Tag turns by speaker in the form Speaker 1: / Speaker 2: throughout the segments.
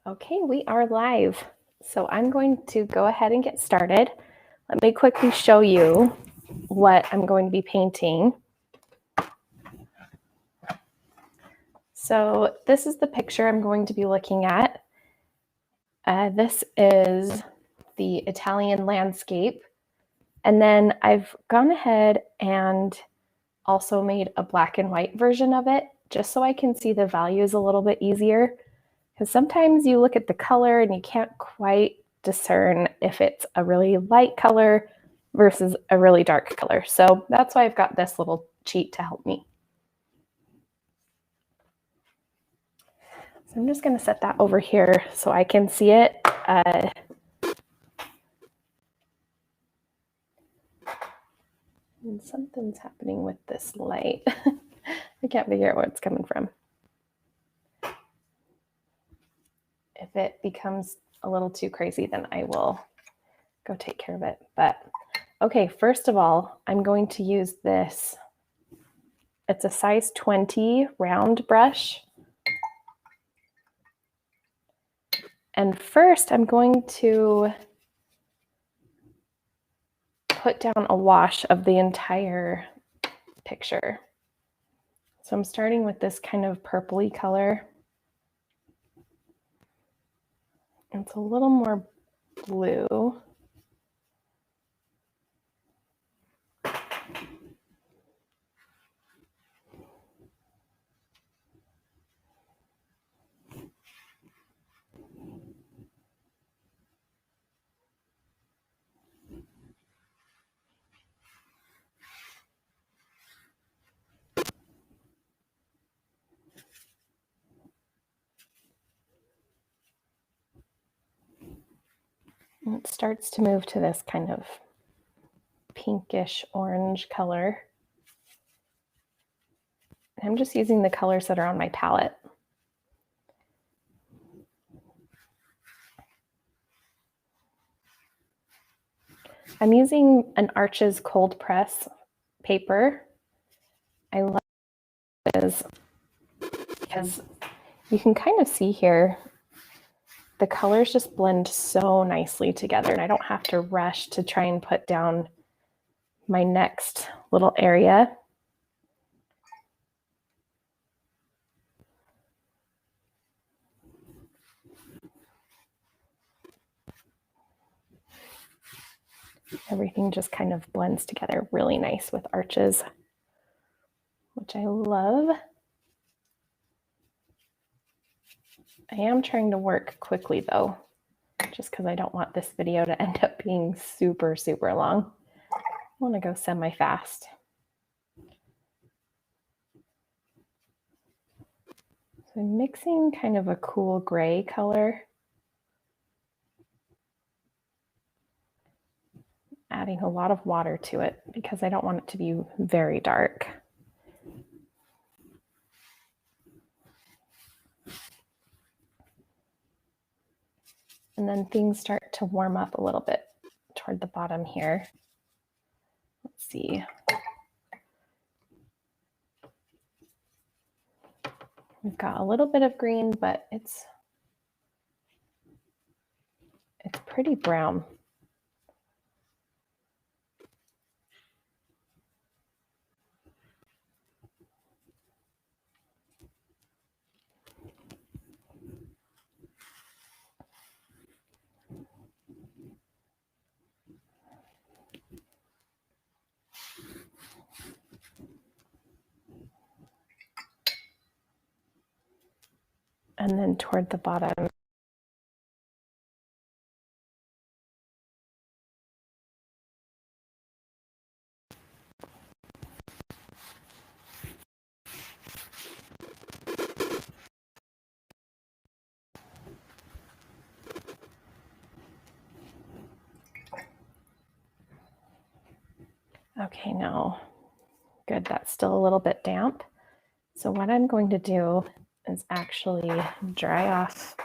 Speaker 1: Okay, we are live. So I'm going to go ahead and get started. Let me quickly show you what I'm going to be painting. So this is the picture I'm going to be looking at. This is the Italian landscape. And then I've gone ahead and also made a black and white version of it, just so I can see the values a little bit easier. Because sometimes you look at the color and you can't quite discern if it's a really light color versus a really dark color. So that's why I've got this little cheat to help me. So I'm just going to set that over here so I can see it. And something's happening with this light. I can't figure out where it's coming from. If it becomes a little too crazy, then I will go take care of it. But okay, first of all, I'm going to use this. It's a size 20 round brush. And first I'm going to put down a wash of the entire picture. So I'm starting with this kind of purpley color. It's a little more blue. And it starts to move to this kind of pinkish orange color. I'm just using the colors that are on my palette. I'm using an Arches cold press paper. I love this because you can kind of see here the colors just blend so nicely together, and I don't have to rush to try and put down my next little area. Everything just kind of blends together really nice with Arches, which I love. I am trying to work quickly though, just because I don't want this video to end up being super, super long. I want to go semi-fast. So I'm mixing kind of a cool gray color, adding a lot of water to it because I don't want it to be very dark. And then things start to warm up a little bit toward the bottom here. Let's see. We've got a little bit of green, but it's pretty brown. And then toward the bottom, okay, now, good, that's still a little bit damp. So what I'm going to do is actually dry off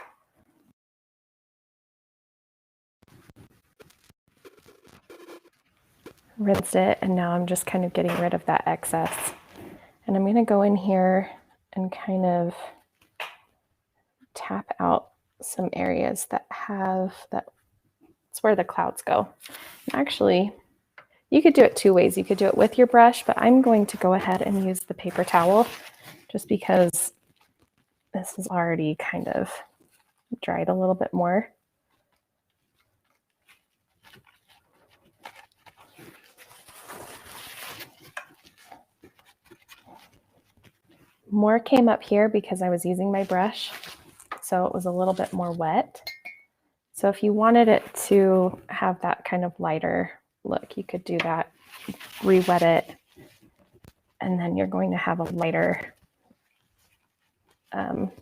Speaker 1: rinsed it, and now I'm just kind of getting rid of that excess. And I'm going to go in here and kind of tap out some areas that have that. It's where the clouds go. Actually, you could do it two ways. You could do it with your brush, but I'm going to go ahead and use the paper towel just because this is already kind of dried a little bit more. More came up here because I was using my brush, so it was a little bit more wet. So if you wanted it to have that kind of lighter look, you could do that, re-wet it, and then you're going to have a lighter, the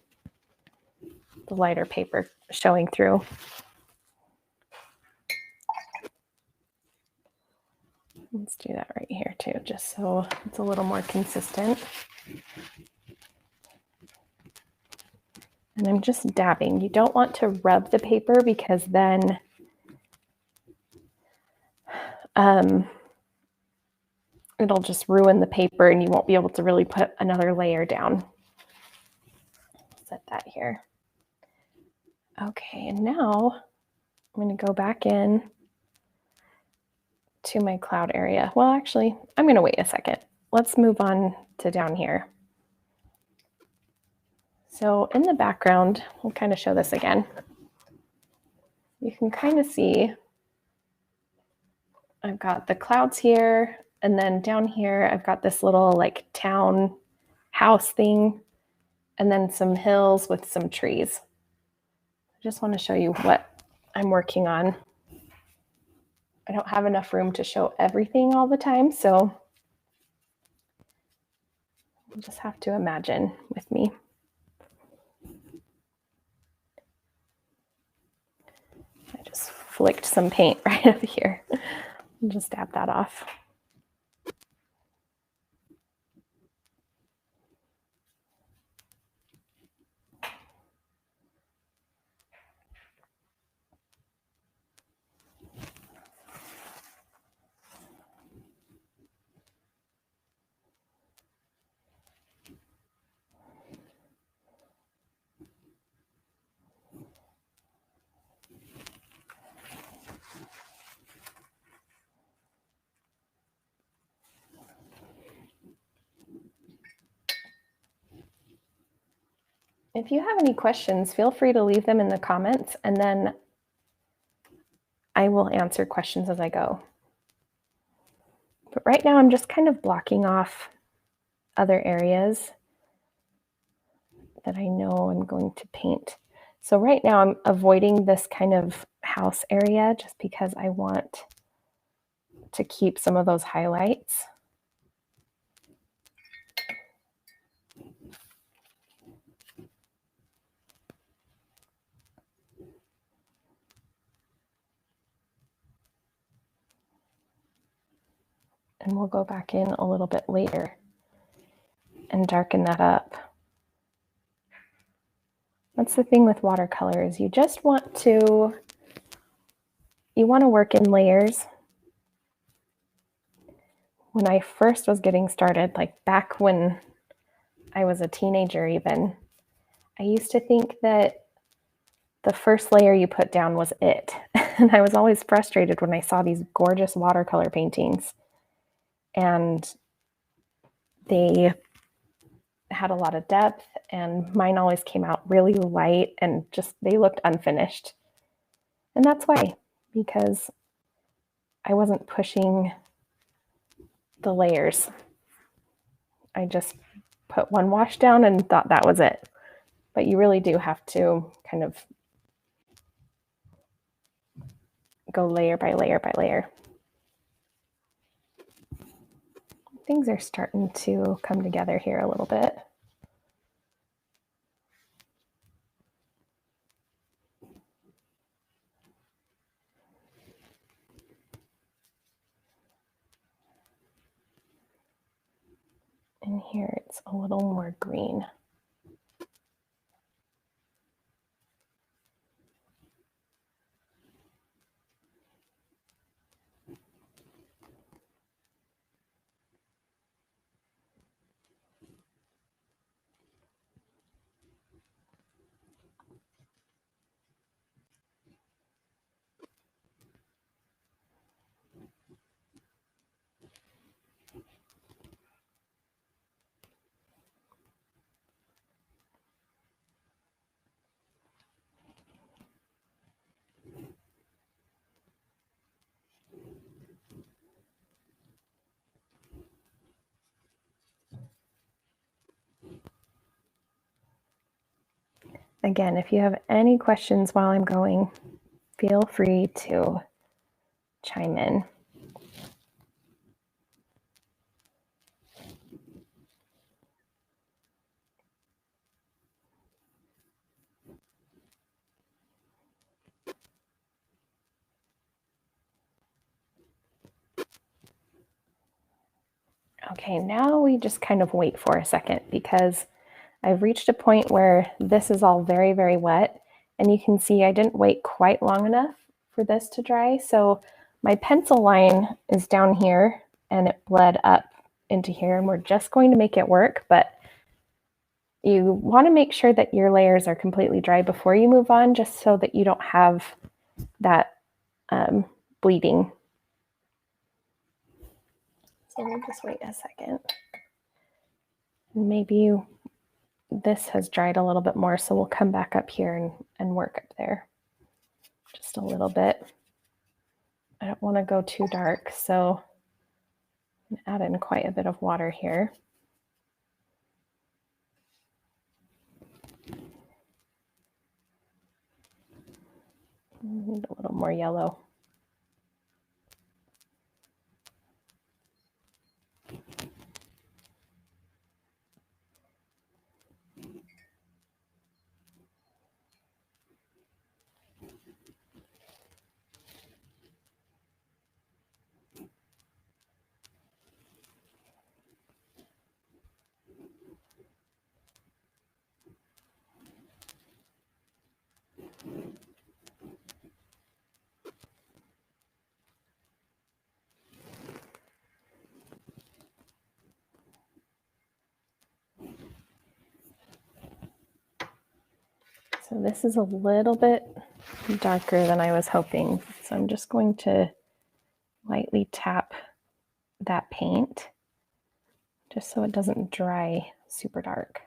Speaker 1: lighter paper showing through. Let's do that right here too, just so it's a little more consistent. And I'm just dabbing. You don't want to rub the paper because then it'll just ruin the paper and you won't be able to really put another layer down. Set that here. Okay, and now I'm going to go back in to my cloud area. Well, actually, I'm going to wait a second. Let's move on to down here. So in the background, we'll kind of show this again. You can kind of see I've got the clouds here, and then down here I've got this little like town house thing, and then some hills with some trees. I just want to show you what I'm working on. I don't have enough room to show everything all the time, so you'll just have to imagine with me. I just flicked some paint right up here. I'll just dab that off. If you have any questions, feel free to leave them in the comments, and then I will answer questions as I go. But right now I'm just kind of blocking off other areas that I know I'm going to paint. So right now I'm avoiding this kind of house area just because I want to keep some of those highlights. And we'll go back in a little bit later and darken that up. That's the thing with watercolors. You just want to, work in layers. When I first was getting started, like back when I was a teenager even, I used to think that the first layer you put down was it. And I was always frustrated when I saw these gorgeous watercolor paintings and they had a lot of depth, and mine always came out really light and just they looked unfinished. And that's why, because I wasn't pushing the layers. I just put one wash down and thought that was it. But you really do have to kind of go layer by layer by layer. Things are starting to come together here a little bit. And here it's a little more green. again, if you have any questions while I'm going, feel free to chime in. Okay, now we just kind of wait for a second because I've reached a point where this is all very, very wet. And you can see I didn't wait quite long enough for this to dry. So my pencil line is down here and it bled up into here, and we're just going to make it work. But you want to make sure that your layers are completely dry before you move on, just so that you don't have that bleeding. So we'll just wait a second. Maybe this has dried a little bit more, so we'll come back up here and work up there just a little bit. I don't want to go too dark, so I'm going to add in quite a bit of water here. Need a little more yellow. So this is a little bit darker than I was hoping. So I'm just going to lightly tap that paint just so it doesn't dry super dark.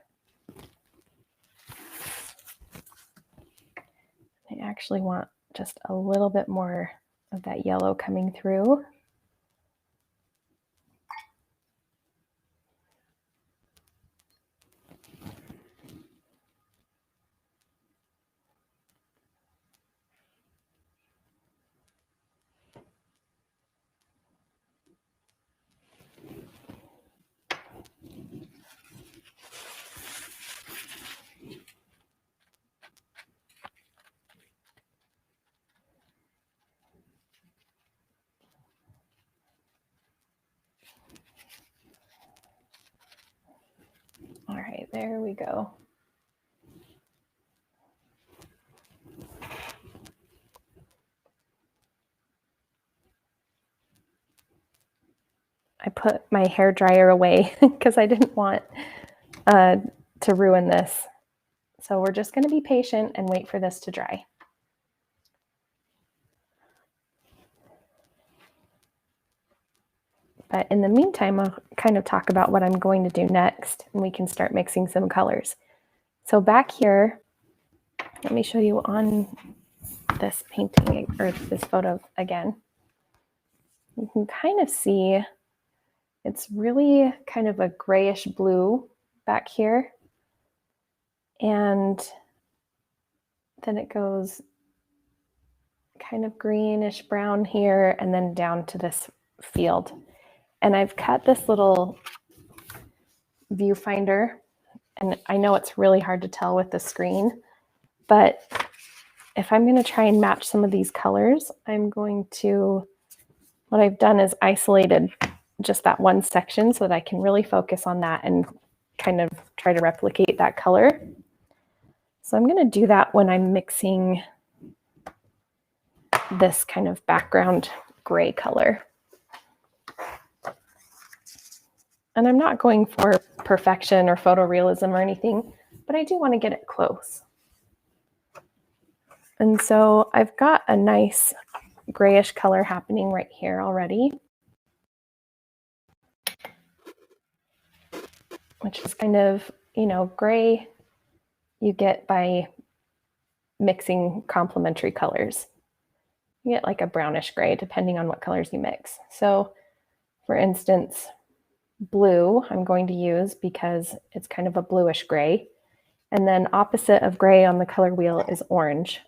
Speaker 1: I actually want just a little bit more of that yellow coming through. All right, there we go. I put my hair dryer away because I didn't want to ruin this. So we're just going to be patient and wait for this to dry. But in the meantime, I'll kind of talk about what I'm going to do next, and we can start mixing some colors. So back here, let me show you on this painting or this photo again. You can kind of see it's really kind of a grayish blue back here. And then it goes kind of greenish brown here and then down to this field. And I've cut this little viewfinder, and I know it's really hard to tell with the screen, but if I'm going to try and match some of these colors, what I've done is isolated just that one section so that I can really focus on that and kind of try to replicate that color. So I'm going to do that when I'm mixing this kind of background gray color. And I'm not going for perfection or photorealism or anything, but I do want to get it close. And so I've got a nice grayish color happening right here already, which is kind of, gray you get by mixing complementary colors. You get like a brownish gray depending on what colors you mix. So for instance, blue I'm going to use because it's kind of a bluish gray, And then opposite of gray on the color wheel is orange.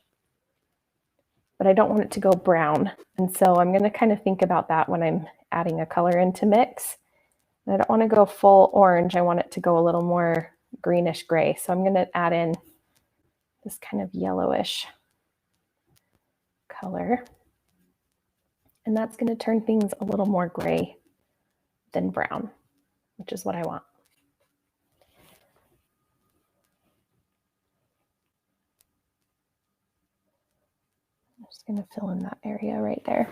Speaker 1: But I don't want it to go brown. And so I'm going to kind of think about that when I'm adding a color into mix. And I don't want to go full orange. I want it to go a little more greenish gray. So I'm going to add in this kind of yellowish color. And that's going to turn things a little more gray than brown, which is what I want. I'm just going to fill in that area right there.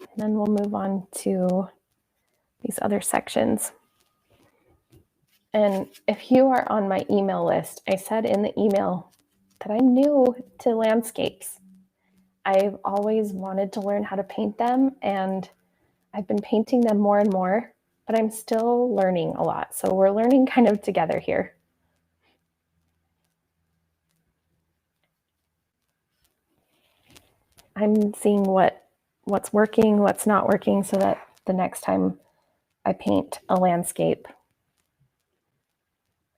Speaker 1: And then we'll move on to these other sections. And if you are on my email list, I said in the email that I'm new to landscapes. I've always wanted to learn how to paint them, and I've been painting them more and more, but I'm still learning a lot. So we're learning kind of together here. I'm seeing what's working, what's not working, so that the next time I paint a landscape,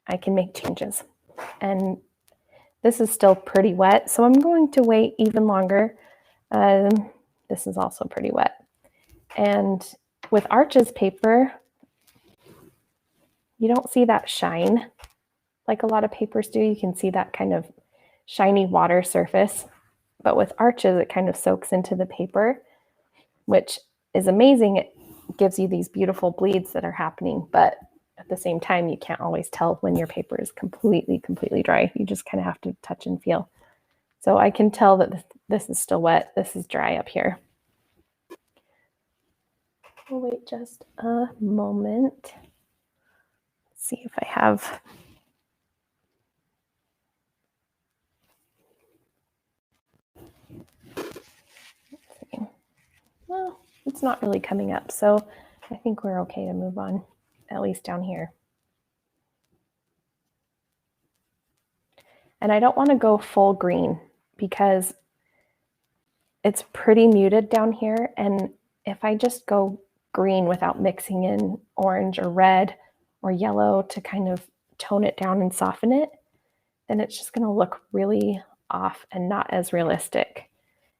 Speaker 1: I can make changes. And this is still pretty wet, so I'm going to wait even longer. This is also pretty wet. And with Arches paper, you don't see that shine like a lot of papers do. You can see that kind of shiny water surface. But with Arches, it kind of soaks into the paper, which is amazing. It gives you these beautiful bleeds that are happening, but at the same time, you can't always tell when your paper is completely dry. You just kind of have to touch and feel. So I can tell that this is still wet. This is dry up here. We'll wait just a moment. Let's see if I have. Well, it's not really coming up, so I think we're okay to move on, at least down here. And I don't want to go full green because it's pretty muted down here. And if I just go green without mixing in orange or red or yellow to kind of tone it down and soften it, then it's just going to look really off and not as realistic.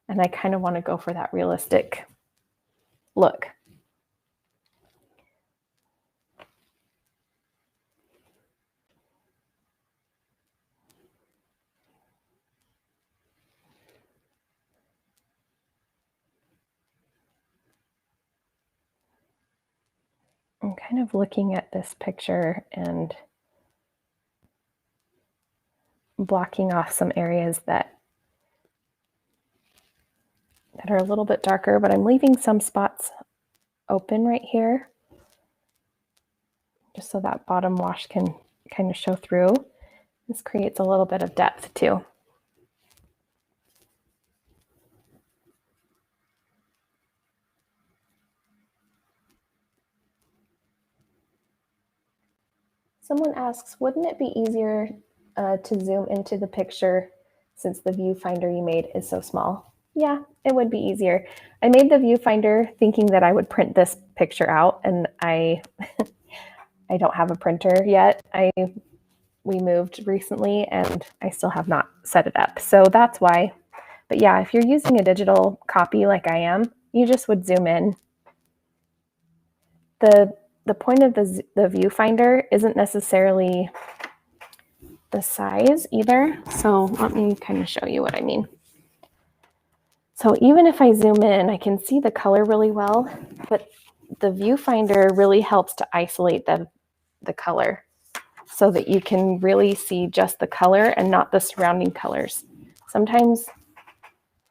Speaker 1: And I kind of want to go for that realistic look. I'm kind of looking at this picture and blocking off some areas that are a little bit darker, but I'm leaving some spots open right here, just so that bottom wash can kind of show through. This creates a little bit of depth too. Someone asks, wouldn't it be easier to zoom into the picture since the viewfinder you made is so small? Yeah, it would be easier. I made the viewfinder thinking that I would print this picture out, and I don't have a printer yet. We moved recently and I still have not set it up. So that's why. But yeah, if you're using a digital copy like I am, you just would zoom in. The point of the viewfinder isn't necessarily the size either. So let me kind of show you what I mean. So even if I zoom in, I can see the color really well, but the viewfinder really helps to isolate the color so that you can really see just the color and not the surrounding colors. Sometimes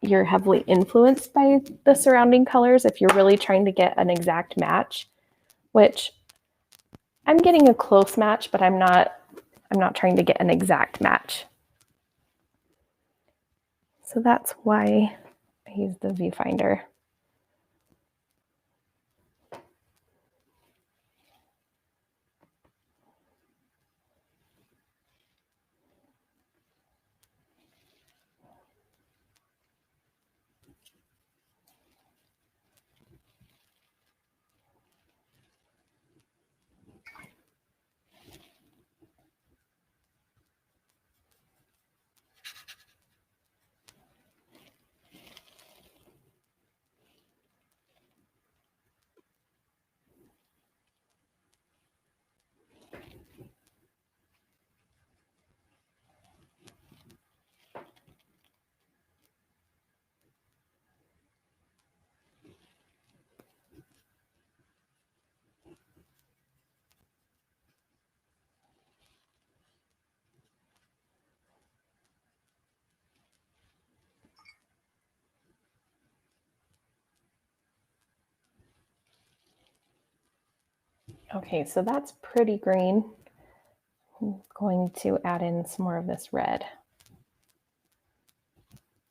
Speaker 1: you're heavily influenced by the surrounding colors if you're really trying to get an exact match, which I'm getting a close match, but I'm not trying to get an exact match. So that's why I use the viewfinder. Okay, so that's pretty green. I'm going to add in some more of this red.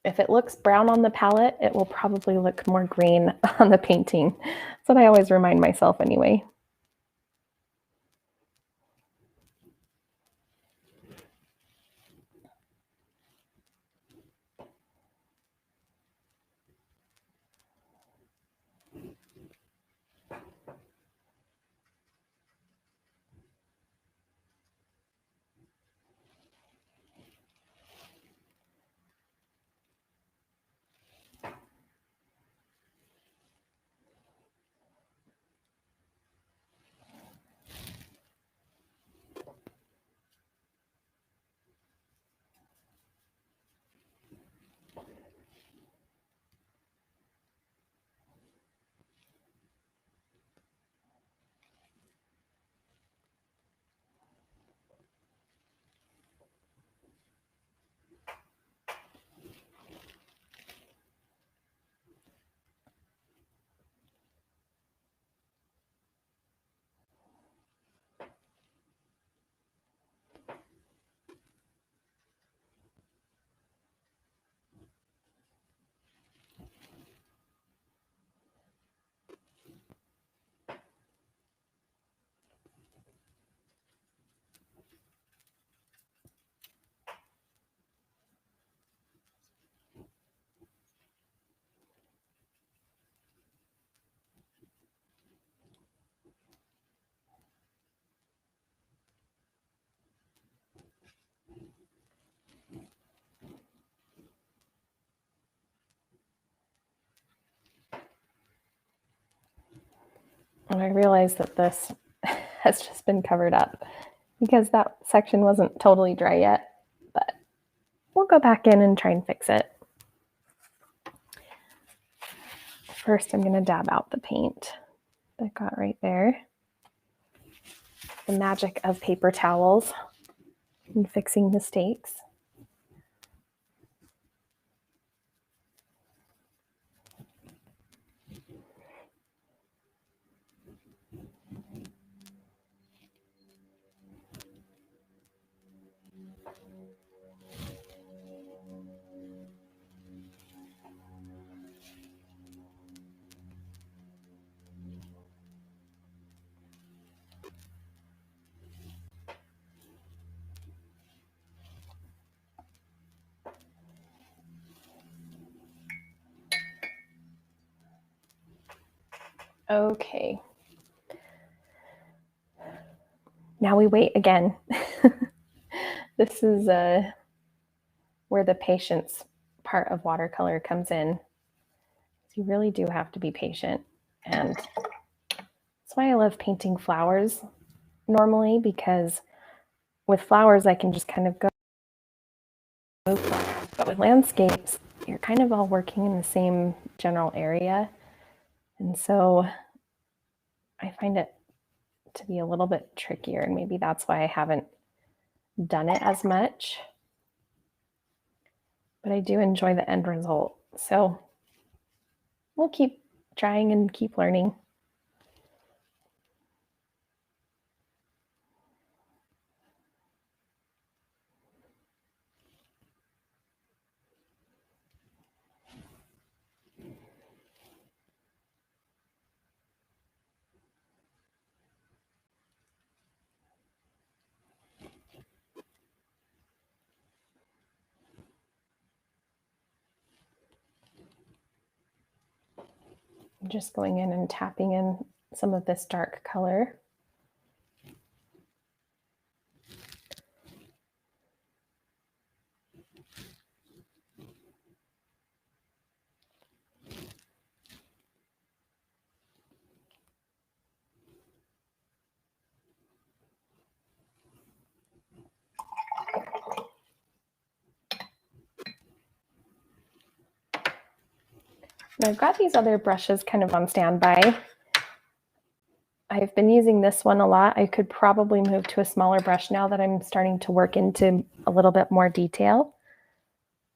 Speaker 1: If it looks brown on the palette, it will probably look more green on the painting. That's what I always remind myself anyway. And I realized that this has just been covered up because that section wasn't totally dry yet, but we'll go back in and try and fix it. First, I'm going to dab out the paint that I got right there. The magic of paper towels and fixing mistakes. Okay. Now we wait again. This is where the patience part of watercolor comes in. You really do have to be patient. And that's why I love painting flowers normally, because with flowers, I can just kind of go move flowers. But with landscapes, you're kind of all working in the same general area. And so I find it to be a little bit trickier, and maybe that's why I haven't done it as much. But I do enjoy the end result. So we'll keep trying and keep learning. I'm just going in and tapping in some of this dark color. And I've got these other brushes kind of on standby. I've been using this one a lot. I could probably move to a smaller brush now that I'm starting to work into a little bit more detail.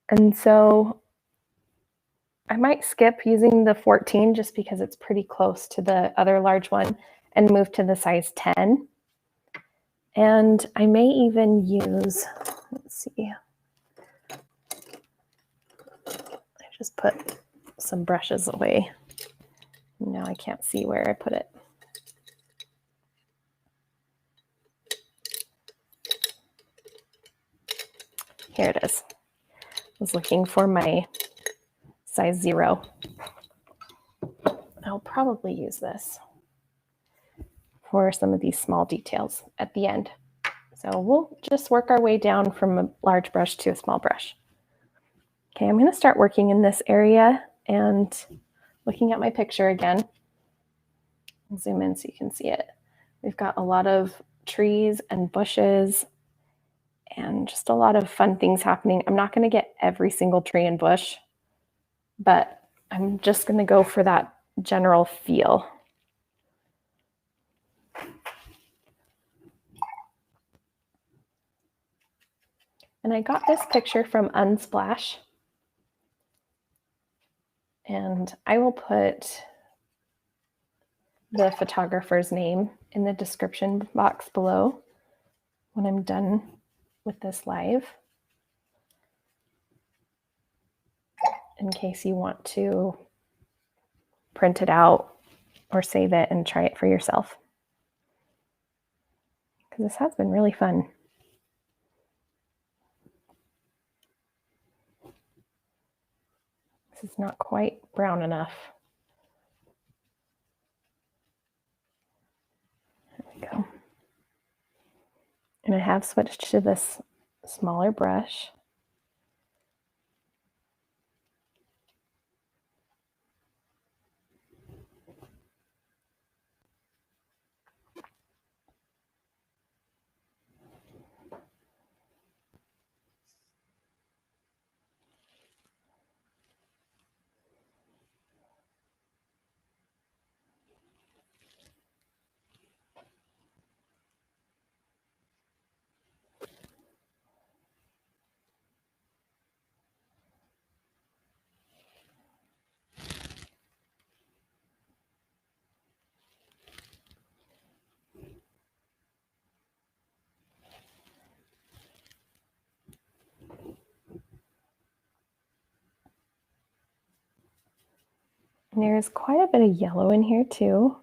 Speaker 1: And so I might skip using the 14 just because it's pretty close to the other large one. and move to the size 10. And I may even use, let's see, I just put some brushes away. Now I can't see where I put it. Here it is. I was looking for my size 0. I'll probably use this for some of these small details at the end. So we'll just work our way down from a large brush to a small brush. Okay, I'm going to start working in this area and looking at my picture again. I'll zoom in so you can see it. We've got a lot of trees and bushes and just a lot of fun things happening. I'm not going to get every single tree and bush, but I'm just going to go for that general feel. And I got this picture from Unsplash. And I will put the photographer's name in the description box below when I'm done with this live, in case you want to print it out or save it and try it for yourself. Because this has been really fun. This is not quite brown enough. There we go. And I have switched to this smaller brush. And there's quite a bit of yellow in here too.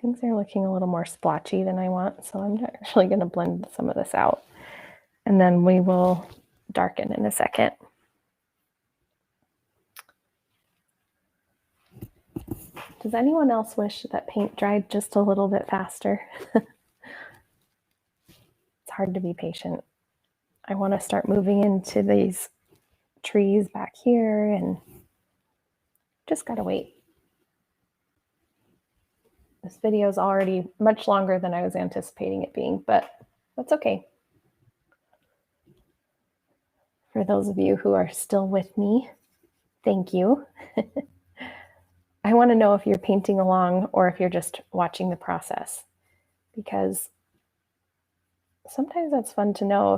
Speaker 1: Things are looking a little more splotchy than I want, so I'm actually going to blend some of this out. And then we will darken in a second. Does anyone else wish that paint dried just a little bit faster? It's hard to be patient. I want to start moving into these trees back here and just gotta wait. This video is already much longer than I was anticipating it being, but that's okay. For those of you who are still with me, thank you. I want to know if you're painting along or if you're just watching the process, because sometimes that's fun to know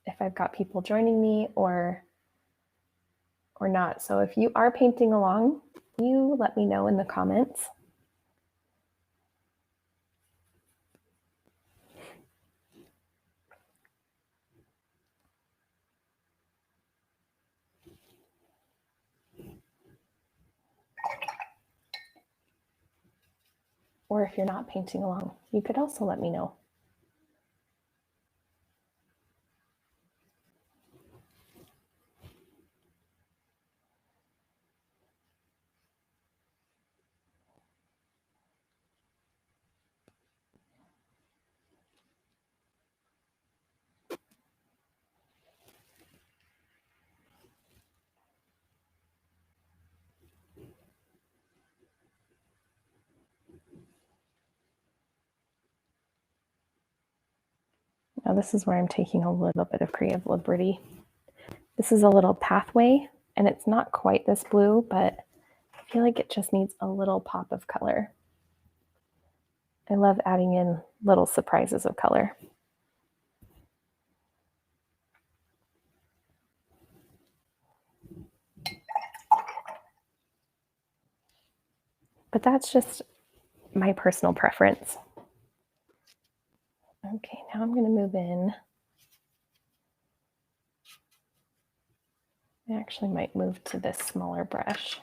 Speaker 1: if I've got people joining me or not. So if you are painting along, you let me know in the comments. Or if you're not painting along, you could also let me know. Now this is where I'm taking a little bit of creative liberty. This is a little pathway, and it's not quite this blue, but I feel like it just needs a little pop of color. I love adding in little surprises of color. But that's just my personal preference. Okay, now I'm going to move in. I actually might move to this smaller brush.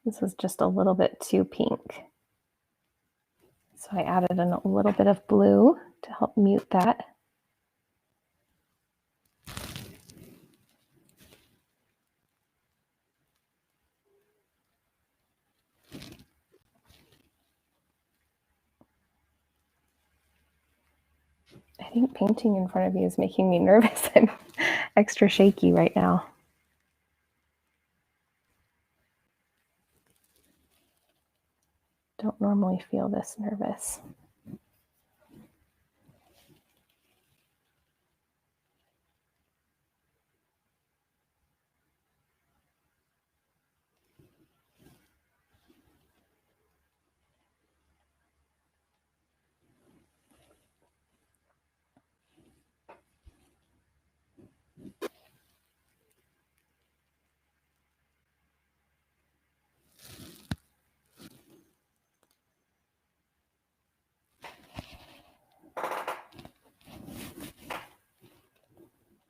Speaker 1: This is just a little bit too pink. So I added in a little bit of blue to help mute that. I think painting in front of you is making me nervous and extra shaky right now. Don't normally feel this nervous.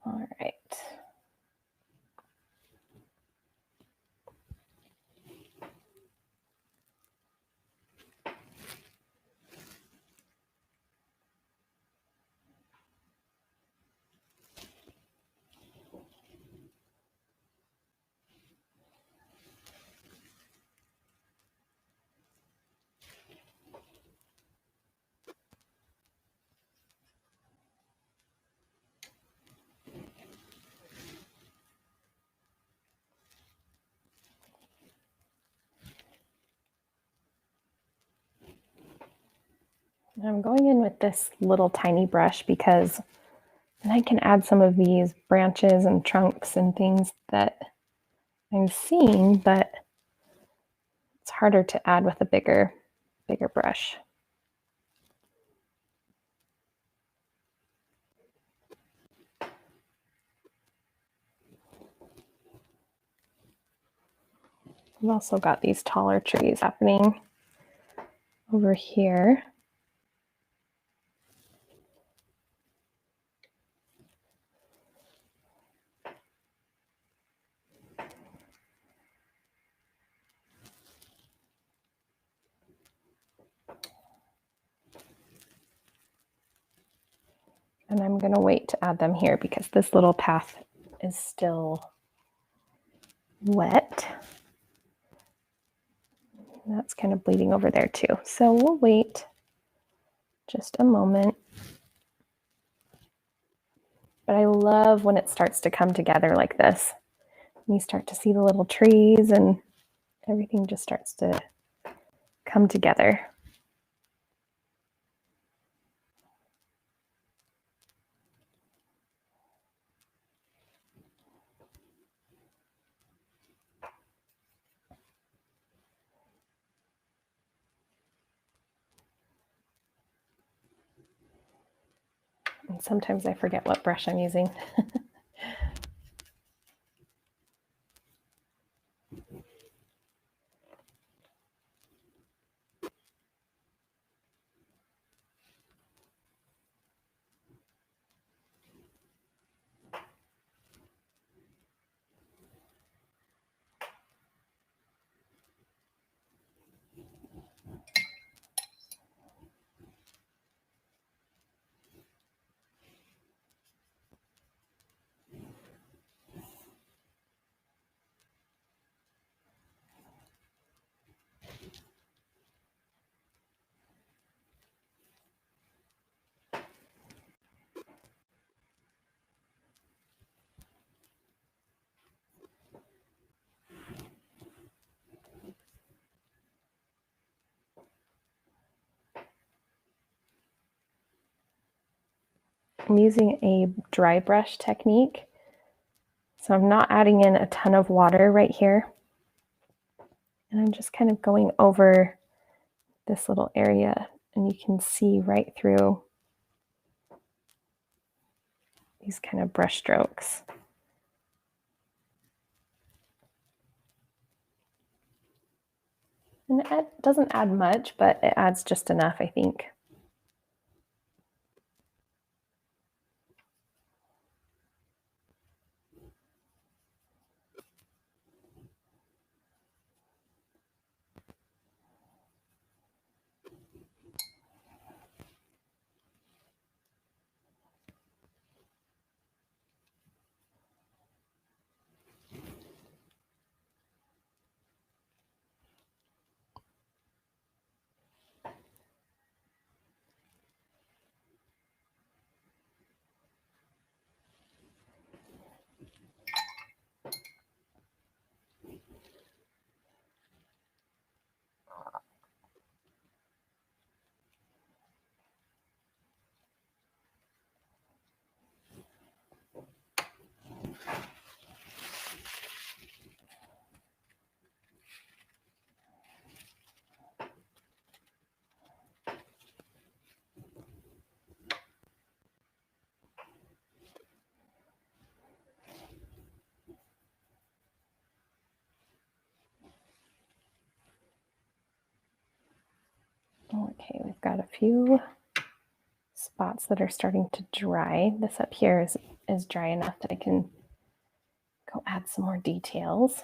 Speaker 1: All right. I'm going in with this little tiny brush because then I can add some of these branches and trunks and things that I'm seeing, but it's harder to add with a bigger brush. I've also got these taller trees happening over here. And I'm going to wait to add them here because this little path is still wet. That's kind of bleeding over there too. So we'll wait just a moment. But I love when it starts to come together like this. You start to see the little trees and everything just starts to come together. And sometimes I forget what brush I'm using. I'm using a dry brush technique. So I'm not adding in a ton of water right here. And I'm just kind of going over this little area, and you can see right through these kind of brush strokes. And it doesn't add much, but it adds just enough, I think. Okay, we've got a few spots that are starting to dry. This up here is dry enough that I can go add some more details.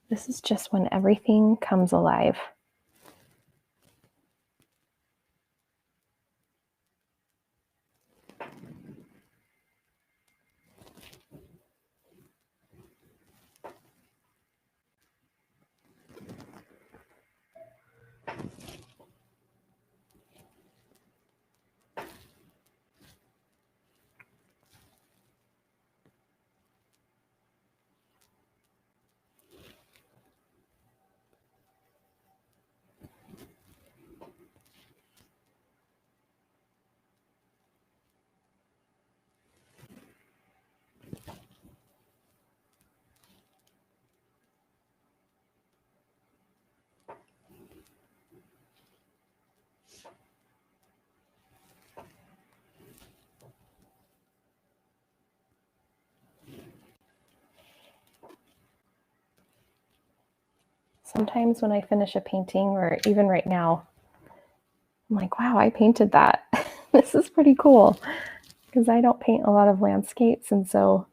Speaker 1: This is just when everything comes alive. Sometimes when I finish a painting, or even right now, I'm like, wow, I painted that. This is pretty cool, because I don't paint a lot of landscapes, and so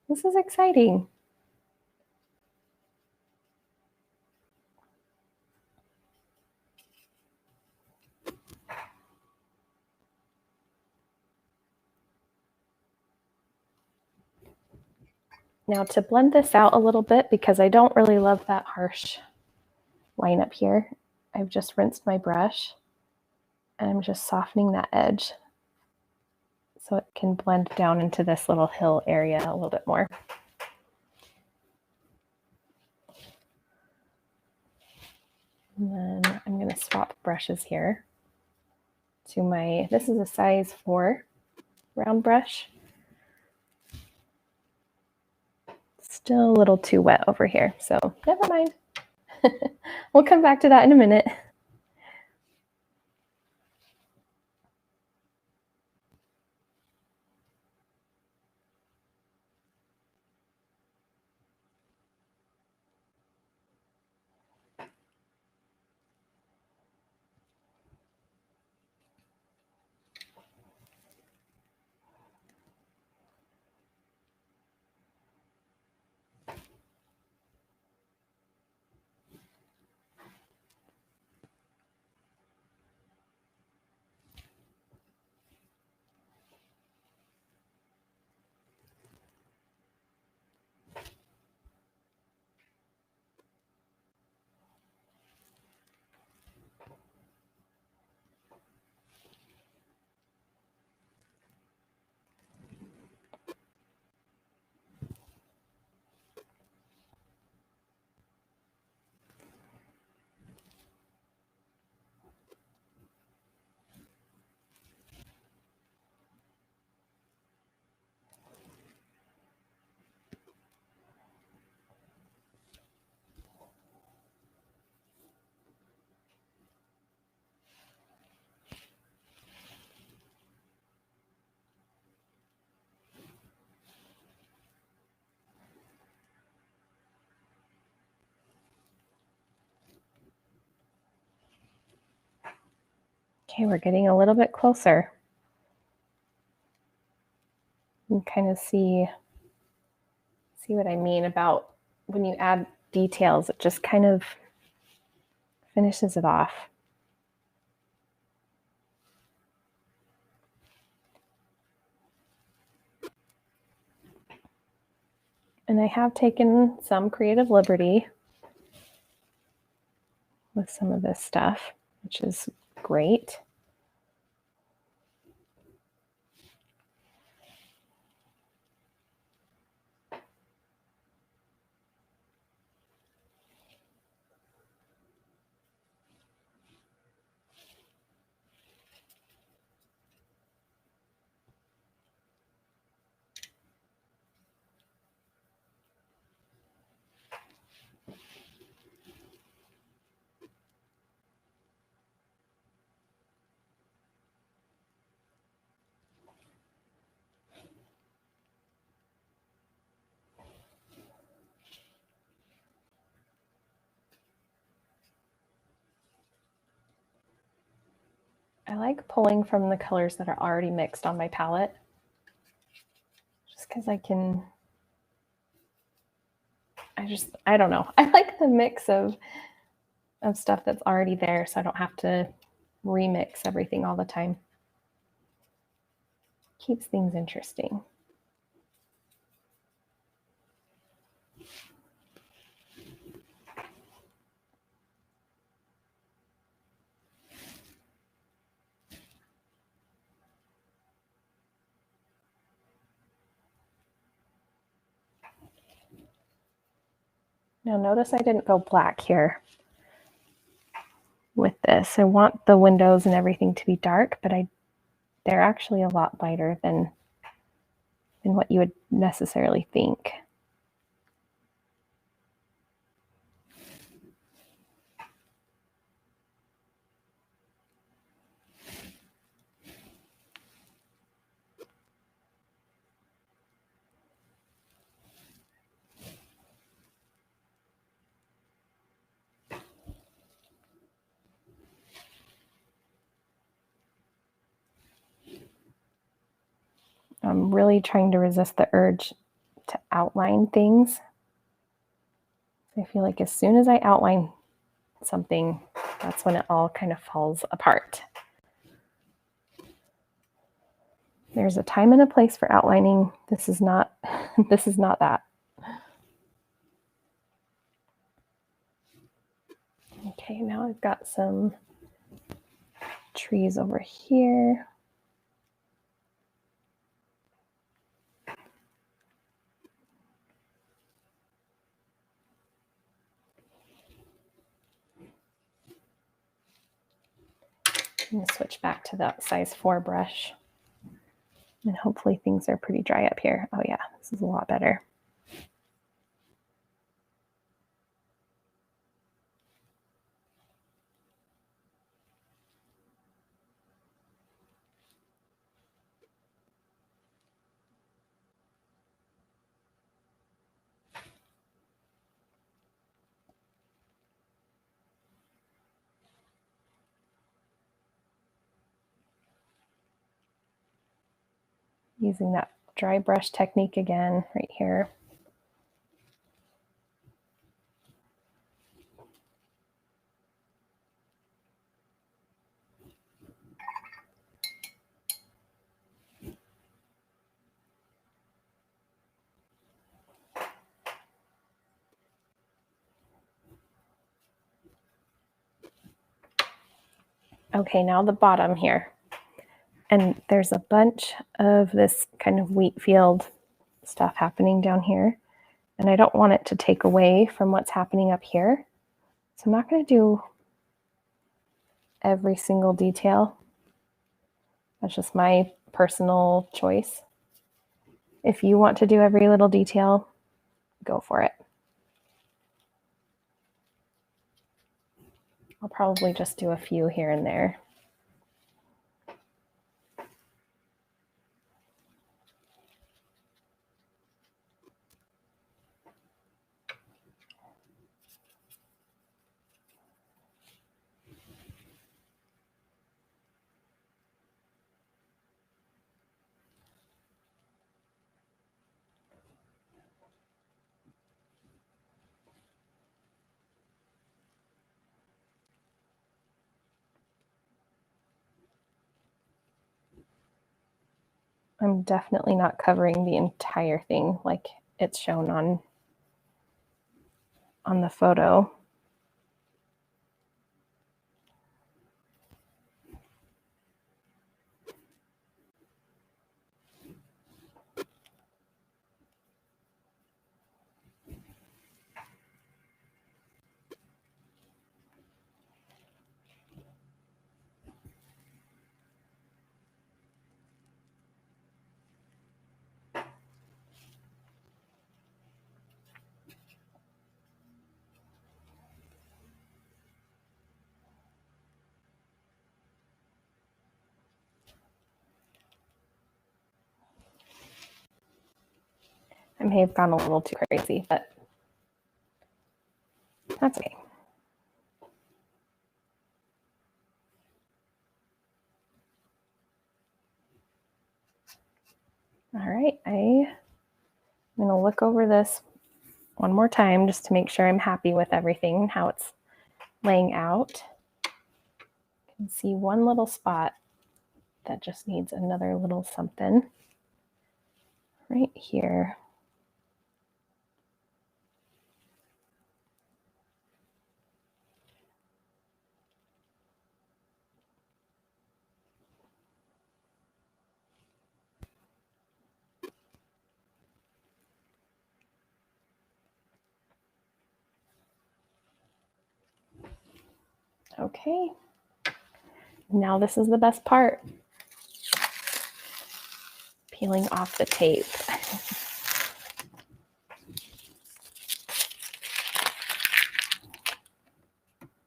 Speaker 1: this is exciting. Now to blend this out a little bit, because I don't really love that harsh line up here, I've just rinsed my brush and I'm just softening that edge so it can blend down into this little hill area a little bit more. And then I'm going to swap brushes here to my, this is a size 4 round brush. Still a little too wet over here, so never mind. We'll come back to that in a minute. Okay, we're getting a little bit closer. You can kind of see what I mean about when you add details, it just kind of finishes it off. And I have taken some creative liberty with some of this stuff, which is great. I like pulling from the colors that are already mixed on my palette, just because I can, I don't know. I like the mix of stuff that's already there, so I don't have to remix everything all the time. Keeps things interesting. Now notice I didn't go black here with this. I want the windows and everything to be dark, but they're actually a lot lighter than what you would necessarily think. I'm really trying to resist the urge to outline things. I feel like as soon as I outline something, that's when it all kind of falls apart. There's a time and a place for outlining. This is not that. Okay, now I've got some trees over here. I'm going to switch back to that size 4 brush. And hopefully things are pretty dry up here. Oh yeah, this is a lot better. Using that dry brush technique again right here. Okay, now the bottom here. And there's a bunch of this kind of wheat field stuff happening down here. And I don't want it to take away from what's happening up here. So I'm not going to do every single detail. That's just my personal choice. If you want to do every little detail, go for it. I'll probably just do a few here and there. I'm definitely not covering the entire thing like it's shown on the photo. I may have gone a little too crazy, but that's okay. All right, I'm going to look over this one more time just to make sure I'm happy with everything, how it's laying out. You can see one little spot that just needs another little something right here. Okay, now this is the best part. Peeling off the tape.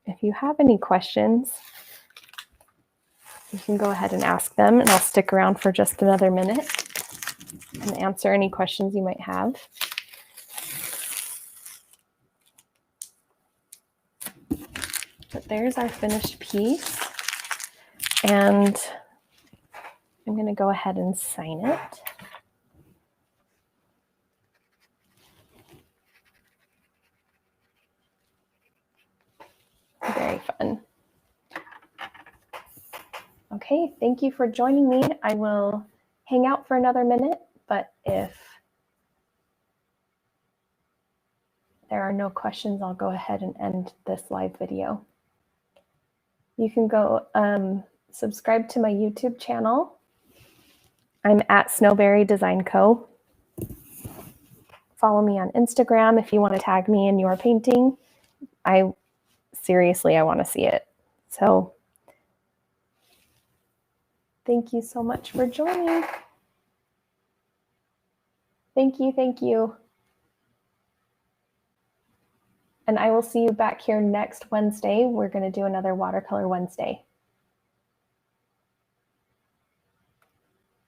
Speaker 1: If you have any questions, you can go ahead and ask them, and I'll stick around for just another minute and answer any questions you might have. But there's our finished piece, and I'm going to go ahead and sign it. Very fun. Okay, thank you for joining me. I will hang out for another minute, but if there are no questions, I'll go ahead and end this live video. You can go subscribe to my YouTube channel. I'm at Snowberry Design Co. Follow me on Instagram if you want to tag me in your painting. Seriously, I want to see it. So Thank you so much for joining. Thank you, thank you. And I will see you back here next Wednesday. We're going to do another Watercolor Wednesday.